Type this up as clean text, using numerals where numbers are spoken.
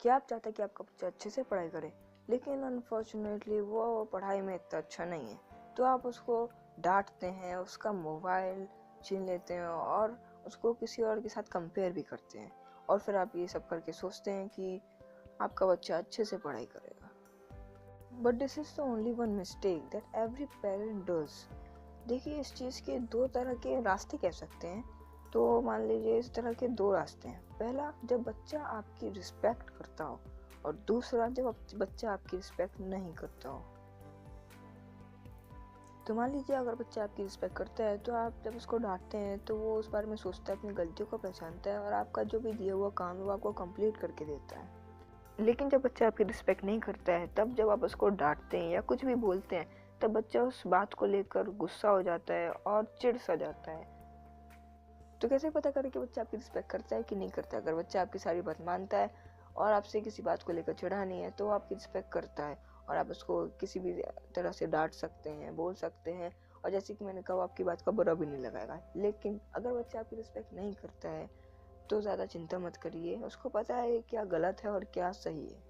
क्या आप चाहते हैं कि आपका बच्चा अच्छे से पढ़ाई करे, लेकिन अनफॉर्चुनेटली वो पढ़ाई में इतना अच्छा नहीं है, तो आप उसको डांटते हैं, उसका मोबाइल छीन लेते हैं और उसको किसी और के साथ कंपेयर भी करते हैं, और फिर आप ये सब करके सोचते हैं कि आपका बच्चा अच्छे से पढ़ाई करेगा। But this is the only one mistake that every parent does. देखिए, इस चीज़ के दो तरह के रास्ते कह सकते हैं। तो मान लीजिए इस तरह के दो रास्ते हैं। पहला, जब बच्चा आपकी रिस्पेक्ट करता हो, और दूसरा, जब बच्चा आपकी रिस्पेक्ट नहीं करता हो। तो मान लीजिए अगर बच्चा आपकी रिस्पेक्ट करता है तो आप जब उसको डांटते हैं तो वो उस बारे में सोचता है, अपनी गलतियों को पहचानता है और आपका जो भी दिया हुआ काम है वो आपको कंप्लीट करके देता है। लेकिन जब बच्चा आपकी रिस्पेक्ट नहीं करता है, तब जब आप उसको डांटते हैं या कुछ भी बोलते हैं, तब बच्चा उस बात को लेकर गुस्सा हो जाता है और चिढ़ सा जाता है। तो कैसे पता करें कि बच्चा आपकी रिस्पेक्ट करता है कि नहीं करता है? अगर बच्चा आपकी सारी बात मानता है और आपसे किसी बात को लेकर चिढ़ा नहीं है, तो वो आपकी रिस्पेक्ट करता है और आप उसको किसी भी तरह से डांट सकते हैं, बोल सकते हैं, और जैसे कि मैंने कहा, आपकी बात का बुरा भी नहीं लगाएगा। लेकिन अगर बच्चा आपकी रिस्पेक्ट नहीं करता है तो ज़्यादा चिंता मत करिए, उसको पता है क्या गलत है और क्या सही है।